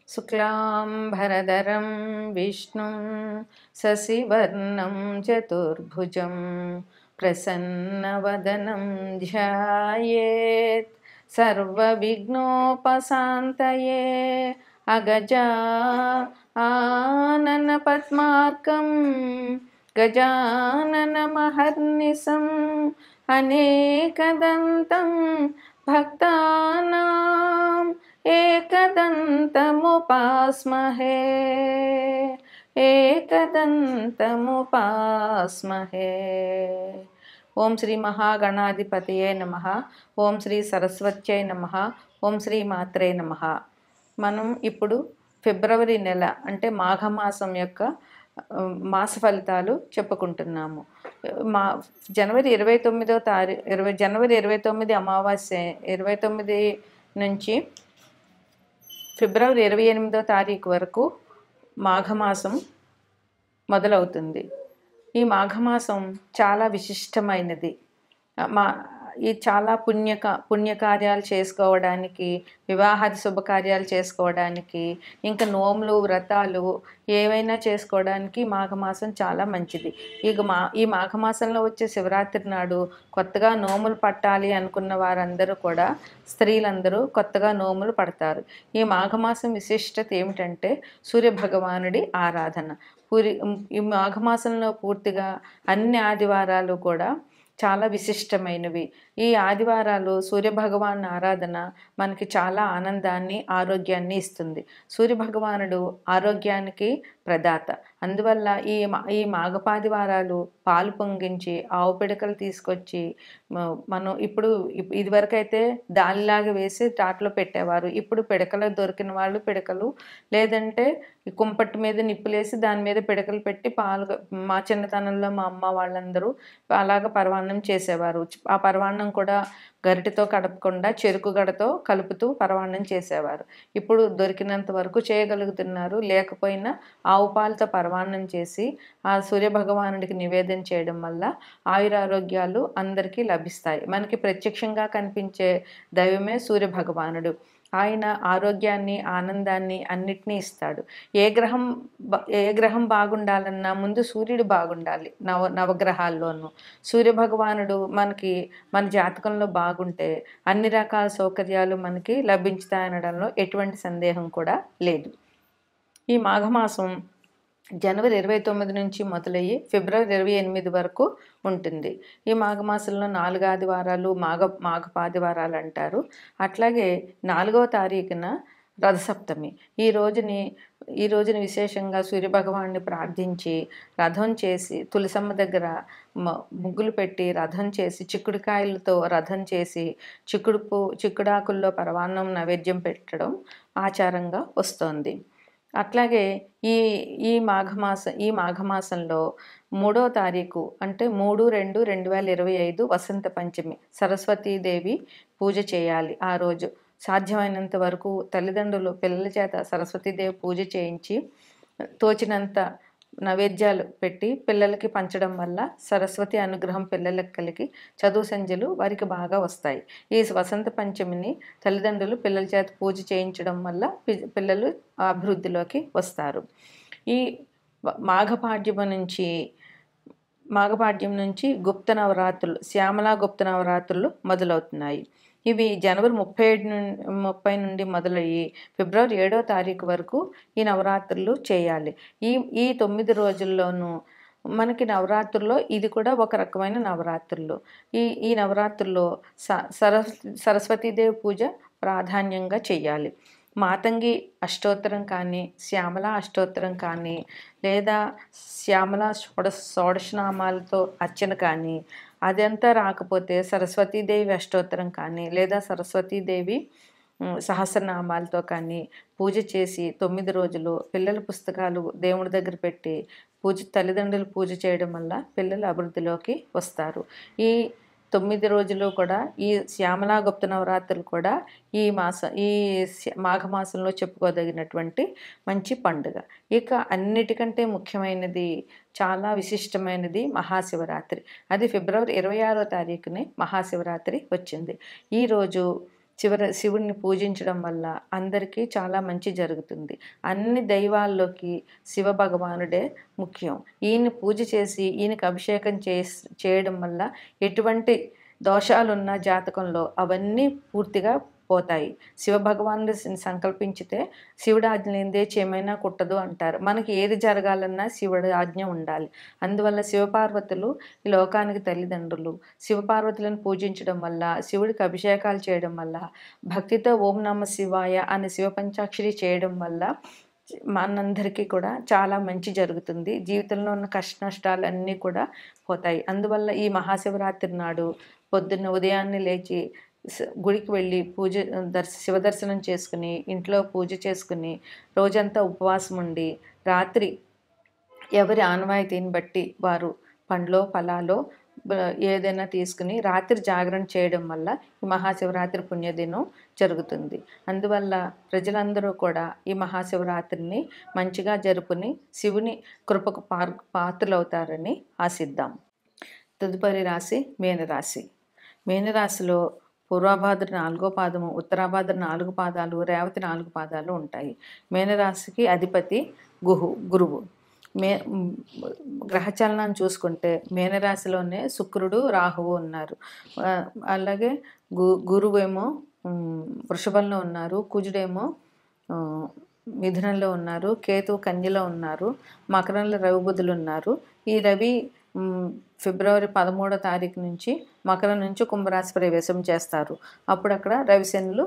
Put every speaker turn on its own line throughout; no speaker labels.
शुक्लांबरधरं विष्णुं शशिवर्णं चतुर्भुजं प्रसन्नवदनं ध्यायेत् सर्वविघ्नोपशान्तये अगजा आननपद्मार्कं गजाननमहर्निशम् अनेकदन्तं भक्तानां एकदन्तमुपास्महे एकदन्तमुपास्महे। ఓం శ్రీ మహాగణాధిపతయే నమః. ఓం శ్రీ సరస్వత్యై నమః. ఓం శ్రీ మాత్రే నమః. మనం ఇప్పుడు ఫిబ్రవరి నెల అంటే మాఘమాసం యొక్క మాస ఫలితాలు చెప్పుకుంటున్నాము. జనవరి 29వ తారీఖు జనవరి 29 అమావాస్య 29 నుంచి ఫిబ్రవరి 28వ తారీఖు వరకు మాఘమాసం మొదలవుతుంది. ఈ మాఘమాసం చాలా విశిష్టమైనది. ఈ చాలా పుణ్యకార్యాలు చేసుకోవడానికి, వివాహాది శుభకార్యాలు చేసుకోవడానికి, ఇంకా నోములు వ్రతాలు ఏవైనా చేసుకోవడానికి మాఘమాసం చాలా మంచిది. ఈ మాఘమాసంలో వచ్చే శివరాత్రి నాడు కొత్తగా నోములు పట్టాలి అనుకున్న వారందరూ కూడా, స్త్రీలందరూ కొత్తగా నోములు పడతారు. ఈ మాఘమాసం విశిష్టత ఏమిటంటే సూర్యభగవానుడి ఆరాధన. ఈ మాఘమాసంలో పూర్తిగా అన్ని ఆదివారాలు కూడా చాలా విశిష్టమైనవి. ఈ ఆదివారాలు సూర్యభగవాను ఆరాధన మనకి చాలా ఆనందాన్ని, ఆరోగ్యాన్ని ఇస్తుంది. సూర్యభగవానుడు ఆరోగ్యానికి ప్రదాత. అందువల్ల ఈ మాఘపాదివారాలు పాలు పొంగించి ఆవు పిడకలు తీసుకొచ్చి మనం ఇదివరకైతే దానిలాగా వేసి తాటలో పెట్టేవారు. ఇప్పుడు పిడకలు దొరికిన వాళ్ళు పిడకలు, లేదంటే కుంపట్టు మీద నిప్పులేసి దాని మీద పిడకలు పెట్టి మా చిన్నతనంలో మా అమ్మ వాళ్ళందరూ అలాగ పరవాన్నం చేసేవారు. ఆ పరవాన్నం కూడా గరిటెతో కడపకుండా చెరుకు గడతో కలుపుతూ పరవాన్నం చేసేవారు. ఇప్పుడు దొరికినంత వరకు చేయగలుగుతున్నారు. లేకపోయినా ఆవు పాలతో పరవాన్నం చేసి ఆ సూర్యభగవానుడికి నివేదన చేయడం వల్ల ఆయురారోగ్యాలు అందరికీ లభిస్తాయి. మనకి ప్రత్యక్షంగా కనిపించే దైవమే సూర్యభగవానుడు. ఆయన ఆరోగ్యాన్ని, ఆనందాన్ని అన్నిటినీ ఇస్తాడు. ఏ గ్రహం బాగుండాలన్నా ముందు సూర్యుడు బాగుండాలి. నవగ్రహాల్లోనూ సూర్యభగవానుడు మన జాతకంలో బాగుంటే అన్ని రకాల సౌకర్యాలు మనకి లభించుతాయనడంలో ఎటువంటి సందేహం కూడా లేదు. ఈ మాఘమాసం జనవరి 29 నుంచి మొదలయ్యి ఫిబ్రవరి 28 వరకు ఉంటుంది. ఈ మాఘమాసంలో 4 ఆదివారాలు మాఘపాదివారాలు అంటారు. అట్లాగే 4వ తారీఖున రథసప్తమి. ఈ రోజుని విశేషంగా సూర్యభగవాన్ని ప్రార్థించి రథం చేసి తులసమ్మ దగ్గర ముగ్గులు పెట్టి రథం చేసి చిక్కుడుకాయలతో రథం చేసి చిక్కుడాకుల్లో పరవాన్నం నైవేద్యం పెట్టడం ఆచారంగా వస్తోంది. అట్లాగే ఈ మాఘమాసంలో 3వ తారీఖు అంటే 3/2/2025 వసంత పంచమి, సరస్వతీదేవి పూజ చేయాలి. ఆ రోజు సాధ్యమైనంత వరకు తల్లిదండ్రులు పిల్లల చేత సరస్వతీదేవి పూజ చేయించి తోచినంత నైవేద్యాలు పెట్టి పిల్లలకి పంచడం వల్ల సరస్వతి అనుగ్రహం పిల్లలకు కలిగి చదువు సంధ్యలు వారికి బాగా వస్తాయి. ఈ వసంత పంచమిని తల్లిదండ్రులు పిల్లల చేత పూజ చేయించడం వల్ల పిల్లలు అభివృద్ధిలోకి వస్తారు. ఈ మాఘపాడ్యం నుంచి గుప్త నవరాత్రులు, శ్యామలా గుప్త నవరాత్రులు మొదలవుతున్నాయి. ఇవి జనవరి 30 నుండి మొదలయ్యి ఫిబ్రవరి 7వ తారీఖు వరకు ఈ నవరాత్రులు చేయాలి. ఈ 9 రోజుల్లోనూ మనకి నవరాత్రుల్లో ఇది కూడా ఒక రకమైన నవరాత్రులు. ఈ నవరాత్రుల్లో సరస్వతీదేవి పూజ ప్రాధాన్యంగా చేయాలి. మాతంగి అష్టోత్తరం కానీ, శ్యామల అష్టోత్తరం కానీ, లేదా శ్యామల షోడశనామాలతో అర్చన కానీ, అదంతా రాకపోతే సరస్వతీదేవి అష్టోత్తరం కానీ, లేదా సరస్వతీదేవి సహస్రనామాలతో కానీ పూజ చేసి 9 రోజులు పిల్లల పుస్తకాలు దేవుడి దగ్గర పెట్టి తల్లిదండ్రులు పూజ చేయడం వల్ల పిల్లలు అభివృద్ధిలోకి వస్తారు. ఈ 9 రోజులు కూడా ఈ శ్యామలా గుప్త నవరాత్రులు కూడా ఈ మాఘమాసంలో చెప్పుకోదగినటువంటి మంచి పండుగ. ఇక అన్నిటికంటే ముఖ్యమైనది, చాలా విశిష్టమైనది మహాశివరాత్రి. అది ఫిబ్రవరి 26వ తారీఖునే మహాశివరాత్రి వచ్చింది. ఈరోజు శివుడిని పూజించడం వల్ల అందరికీ చాలా మంచి జరుగుతుంది. అన్ని దైవాల్లోకి శివ భగవానుడే ముఖ్యం. ఈయన్ని పూజ చేసి ఈయనకి అభిషేకం చేయడం వల్ల ఎటువంటి దోషాలున్న జాతకంలో అవన్నీ పూర్తిగా పోతాయి. శివ భగవానుడు సంకల్పించితే శివుడి ఆజ్ఞ లేనిదే చేమైనా కుట్టదు అంటారు. మనకి ఏది జరగాలన్నా శివుడి ఆజ్ఞ ఉండాలి. అందువల్ల శివపార్వతులు ఈ లోకానికి తల్లిదండ్రులు. శివపార్వతులను పూజించడం వల్ల, శివుడికి అభిషేకాలు చేయడం వల్ల, భక్తితో ఓం నమ శివాయ అనే శివ పంచాక్షరి చేయడం వల్ల మనందరికీ కూడా చాలా మంచి జరుగుతుంది. జీవితంలో ఉన్న కష్ట నష్టాలన్నీ కూడా పోతాయి. అందువల్ల ఈ మహాశివరాత్రి నాడు పొద్దున్న ఉదయాన్నే లేచి గుడికి వెళ్ళి శివ దర్శనం చేసుకుని, ఇంట్లో పూజ చేసుకుని, రోజంతా ఉపవాసం ఉండి, రాత్రి ఎవరి ఆనవాయితీని బట్టి వారు పండ్లో ఫలాలో ఏదైనా తీసుకుని రాత్రి జాగరణ చేయడం వల్ల ఈ మహాశివరాత్రి పుణ్యదినం జరుగుతుంది. అందువల్ల ప్రజలందరూ కూడా ఈ మహాశివరాత్రిని మంచిగా జరుపుని శివుని కృపకు పాత్రలవుతారని ఆశిద్దాం. తదుపరి రాశి మీనరాశి. మీనరాశిలో పూర్వభాద్ర 4వ పాదము, ఉత్తరాభాద్ర 4 పాదాలు, రేవతి 4 పాదాలు ఉంటాయి. మీనరాశికి అధిపతి గురువు. గ్రహచలనాన్ని చూసుకుంటే మీనరాశిలోనే శుక్రుడు, రాహువు ఉన్నారు. అలాగే గురువేమో వృషభంలో ఉన్నారు, కుజుడేమో మిథునంలో ఉన్నారు, కేతు కన్యలో ఉన్నారు, మకరంలో రవి బుధులు ఉన్నారు. ఈ రవి ఫిబ్రవరి 13వ తారీఖు నుంచి మకరం నుంచి కుంభరాశి ప్రవేశం చేస్తారు. అప్పుడు అక్కడ రవి శనులు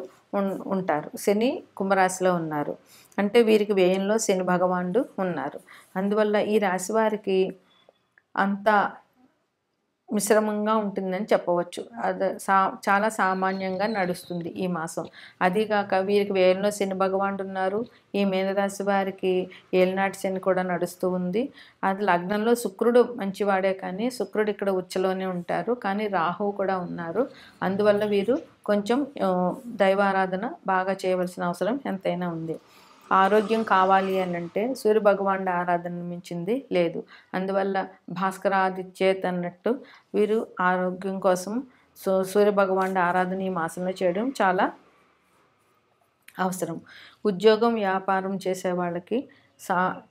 ఉంటారు. శని కుంభరాశిలో ఉన్నారు. అంటే వీరికి వ్యయంలో శని భగవానుడు ఉన్నారు. అందువల్ల ఈ రాశి వారికి అంత మిశ్రమంగా ఉంటుందని చెప్పవచ్చు. అది చాలా సామాన్యంగా నడుస్తుంది ఈ మాసం. అదీగాక వీరికి వ్యయంలో శని భగవానుడు ఉన్నారు. ఈ మీనరాశి వారికి ఏలినాటి శని కూడా నడుస్తూ ఉంది. అది లగ్నంలో శుక్రుడు మంచివాడే, కానీ శుక్రుడు ఇక్కడ ఉచ్చలోనే ఉంటారు, కానీ రాహువు కూడా ఉన్నారు. అందువల్ల వీరు కొంచెం దైవారాధన బాగా చేయవలసిన అవసరం ఎంతైనా ఉంది. ఆరోగ్యం కావాలి అని అంటే సూర్య భగవానుడి ఆరాధన మించింది లేదు. అందువల్ల భాస్కరాదిత్యేత్ అన్నట్టు వీరు ఆరోగ్యం కోసం సూర్య భగవానుడి ఆరాధన ఈ మాసంలో చేయడం చాలా అవసరం. ఉద్యోగం వ్యాపారం చేసే వాళ్ళకి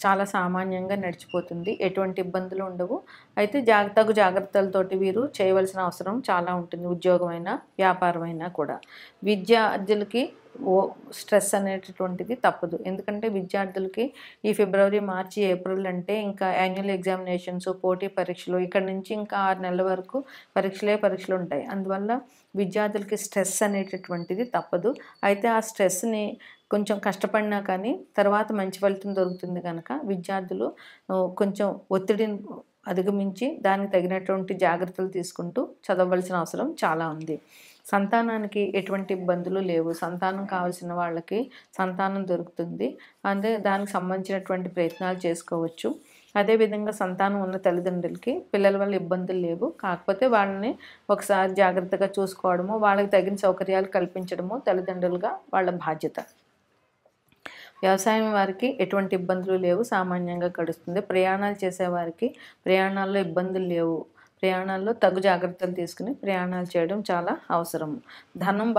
చాలా సామాన్యంగా నడిచిపోతుంది. ఎటువంటి ఇబ్బందులు ఉండవు. అయితే తగు జాగ్రత్తలతోటి వీరు చేయవలసిన అవసరం చాలా ఉంటుంది. ఉద్యోగమైనా వ్యాపారమైనా కూడా. విద్యార్థులకి స్ట్రెస్ అనేటటువంటిది తప్పదు. ఎందుకంటే విద్యార్థులకి ఈ ఫిబ్రవరి, మార్చి, ఏప్రిల్ అంటే ఇంకా యాన్యువల్ ఎగ్జామినేషన్స్, పోటీ పరీక్షలు, ఇక్కడ నుంచి ఇంకా 6 నెలల వరకు పరీక్షలు ఉంటాయి. అందువల్ల విద్యార్థులకి స్ట్రెస్ అనేటటువంటిది తప్పదు. అయితే ఆ స్ట్రెస్ని కొంచెం కష్టపడినా కానీ తర్వాత మంచి ఫలితం దొరుకుతుంది కనుక విద్యార్థులు కొంచెం ఒత్తిడిని అధిగమించి దానికి తగినటువంటి జాగ్రత్తలు తీసుకుంటూ చదవవలసిన అవసరం చాలా ఉంది. సంతానానికి ఎటువంటి ఇబ్బందులు లేవు. సంతానం కావాల్సిన వాళ్ళకి సంతానం దొరుకుతుంది. అంటే దానికి సంబంధించినటువంటి ప్రయత్నాలు చేసుకోవచ్చు. అదేవిధంగా సంతానం ఉన్న తల్లిదండ్రులకి పిల్లల వల్ల ఇబ్బందులు లేవు. కాకపోతే వాళ్ళని ఒకసారి జాగ్రత్తగా చూసుకోవడము, వాళ్ళకి తగిన సౌకర్యాలు కల్పించడము తల్లిదండ్రులుగా వాళ్ళ బాధ్యత. వ్యవసాయం వారికి ఎటువంటి ఇబ్బందులు లేవు, సామాన్యంగా గడుస్తుంది. ప్రయాణాలు చేసేవారికి ప్రయాణాల్లో ఇబ్బందులు లేవు. ప్రయాణాల్లో తగు జాగ్రత్తలు తీసుకుని ప్రయాణాలు చేయడం చాలా అవసరం. ధనం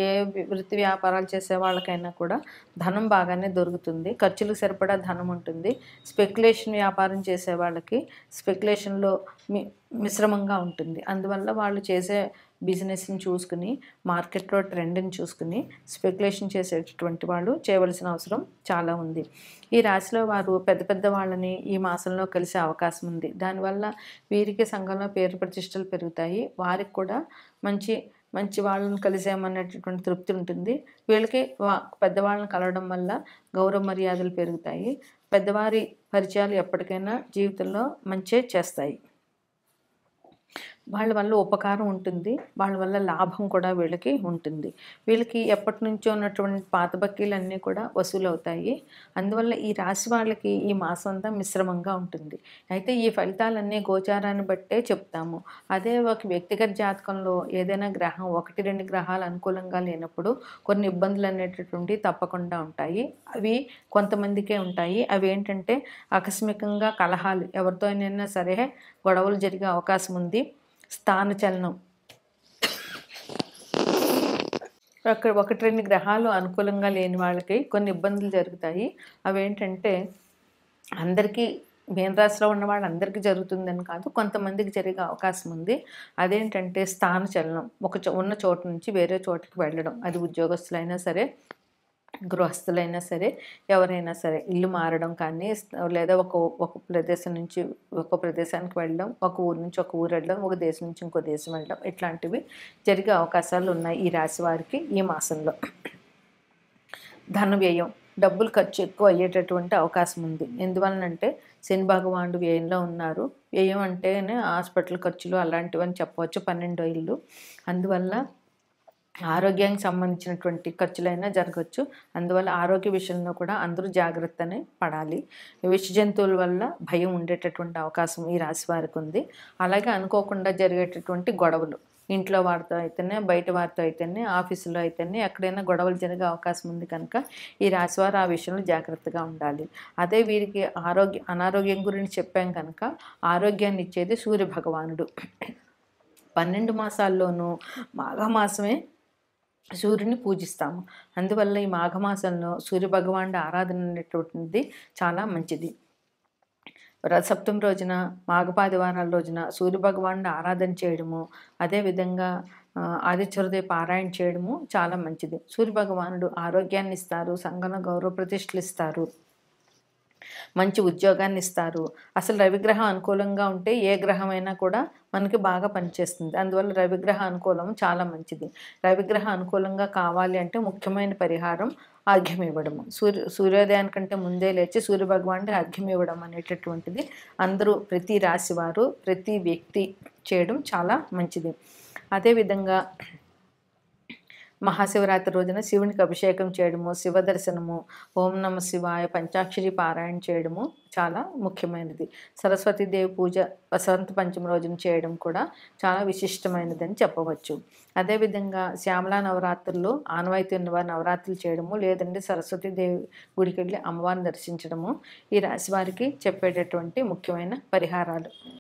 ఏ వృత్తి వ్యాపారాలు చేసే వాళ్ళకైనా కూడా ధనం బాగానే దొరుకుతుంది. ఖర్చులకు సరిపడా ధనం ఉంటుంది. స్పెక్యులేషన్ వ్యాపారం చేసే వాళ్ళకి స్పెక్యులేషన్లో మిశ్రమంగా ఉంటుంది. అందువల్ల వాళ్ళు చేసే బిజినెస్ని చూసుకుని, మార్కెట్లో ట్రెండ్ని చూసుకుని స్పెక్యులేషన్ చేసేటటువంటి వాళ్ళు చేయవలసిన అవసరం చాలా ఉంది. ఈ రాశిలో వారు పెద్ద వాళ్ళని ఈ మాసంలో కలిసే అవకాశం ఉంది. దానివల్ల వీరికి సంఘంలో పేరు ప్రతిష్టలు పెరుగుతాయి. వారికి కూడా మంచి వాళ్ళని కలిసామనేటటువంటి తృప్తి ఉంటుంది. వీళ్ళకి పెద్దవాళ్ళని కలవడం వల్ల గౌరవ మర్యాదలు పెరుగుతాయి. పెద్దవారి పరిచయాలు ఎప్పటికైనా జీవితంలో మంచే చేస్తాయి. వాళ్ళ వల్ల ఉపకారం ఉంటుంది. వాళ్ళ వల్ల లాభం కూడా వీళ్ళకి ఉంటుంది. వీళ్ళకి ఎప్పటి నుంచో ఉన్నటువంటి పాత బక్కీలన్నీ కూడా వసూలు అవుతాయి. అందువల్ల ఈ రాశి వాళ్ళకి ఈ మాసం అంతా మిశ్రమంగా ఉంటుంది. అయితే ఈ ఫలితాలన్నీ గోచారాన్ని బట్టే చెప్తాము. అదే ఒక వ్యక్తిగత జాతకంలో ఏదైనా గ్రహం 1-2 గ్రహాలు అనుకూలంగా లేనప్పుడు కొన్ని ఇబ్బందులు అనేటటువంటివి తప్పకుండా ఉంటాయి. అవి కొంతమందికే ఉంటాయి. అవి ఏంటంటే ఆకస్మికంగా కలహాలు, ఎవరితో అయినా సరే గొడవలు జరిగే అవకాశం ఉంది. స్థానచలనం, అక్కడ 1, 2 గ్రహాలు అనుకూలంగా లేని వాళ్ళకి కొన్ని ఇబ్బందులు జరుగుతాయి. అవేంటంటే అందరికీ మీనరాశిలో ఉన్న వాళ్ళందరికీ జరుగుతుందని కాదు. కొంతమందికి జరిగే అవకాశం ఉంది. అదేంటంటే స్థానచలనం. ఉన్న చోటు నుంచి వేరే చోటుకి వెళ్ళడం. అది ఉద్యోగస్తులైనా సరే, గృహస్థులైనా సరే, ఎవరైనా సరే ఇల్లు మారడం కానీ, లేదా ఒక ప్రదేశం నుంచి ఒక ప్రదేశానికి వెళ్ళడం, ఒక ఊరు నుంచి ఒక ఊరు వెళ్ళడం, ఒక దేశం నుంచి ఇంకో దేశం వెళ్ళడం, ఇట్లాంటివి జరిగే అవకాశాలు ఉన్నాయి ఈ రాశి వారికి ఈ మాసంలో. ధన వ్యయం, డబ్బులు ఖర్చు ఎక్కువ అయ్యేటటువంటి అవకాశం ఉంది. ఎందువలనంటే శని భగవానుడు వ్యయంలో ఉన్నారు. వ్యయం అంటేనే హాస్పిటల్ ఖర్చులు అలాంటివని చెప్పవచ్చు, 12వ ఇల్లు. అందువల్ల ఆరోగ్యానికి సంబంధించినటువంటి ఖర్చులైనా జరగవచ్చు. అందువల్ల ఆరోగ్య విషయంలో కూడా అందరూ జాగ్రత్తనే పడాలి. విష జంతువుల వల్ల భయం ఉండేటటువంటి అవకాశం ఈ రాశి వారికి ఉంది. అలాగే అనుకోకుండా జరిగేటటువంటి గొడవలు, ఇంట్లో వారితో అయితేనే, బయట వారితో అయితేనే, ఆఫీసులో అయితేనే ఎక్కడైనా గొడవలు జరిగే అవకాశం ఉంది కనుక ఈ రాశివారు ఆ విషయంలో జాగ్రత్తగా ఉండాలి. అదే వీరికి అనారోగ్యం గురించి చెప్పాం కనుక ఆరోగ్యాన్ని ఇచ్చేది సూర్య భగవానుడు. 12 మాసాల్లోనూ మాఘమాసమే సూర్యుని పూజిస్తాము. అందువల్ల ఈ మాఘమాసంలో సూర్యభగవానుడి ఆరాధన అనేటువంటిది చాలా మంచిది. రథసప్తమి రోజున, మాఘపాదివారాల రోజున సూర్యభగవానుడి ఆరాధన చేయడము, అదేవిధంగా ఆదిత్య హృదయ పారాయణ చేయడము చాలా మంచిది. సూర్యభగవానుడు ఆరోగ్యాన్ని ఇస్తారు, సంఘంలో గౌరవ ప్రతిష్టలు ఇస్తారు, మంచి ఉద్యోగాన్ని ఇస్తారు. అసలు రవిగ్రహం అనుకూలంగా ఉంటే ఏ గ్రహమైనా కూడా మనకి బాగా పనిచేస్తుంది. అందువల్ల రవిగ్రహ అనుకూలం చాలా మంచిది. రవిగ్రహ అనుకూలంగా కావాలి అంటే ముఖ్యమైన పరిహారం అర్ఘ్యం ఇవ్వడము. సూర్యోదయానికంటే ముందే లేచి సూర్యభగవానుడికి అర్ఘ్యం ఇవ్వడం అనేటటువంటిది అందరూ, ప్రతి రాశి వారు, ప్రతి వ్యక్తి చేయడం చాలా మంచిది. అదేవిధంగా మహాశివరాత్రి రోజున శివునికి అభిషేకం చేయడము, శివ దర్శనము, ఓం నమ శివాయ పంచాక్షరి పారాయణ చేయడము చాలా ముఖ్యమైనది. సరస్వతీదేవి పూజ వసంత పంచమి రోజున చేయడం కూడా చాలా విశిష్టమైనదని చెప్పవచ్చు. అదేవిధంగా శ్యామలా నవరాత్రుల్లో ఆనవాయితీ ఉన్నవారు నవరాత్రులు చేయడము, లేదంటే సరస్వతీదేవి గుడికి వెళ్ళి అమ్మవారిని దర్శించడము ఈ రాశి వారికి చెప్పేటటువంటి ముఖ్యమైన పరిహారాలు.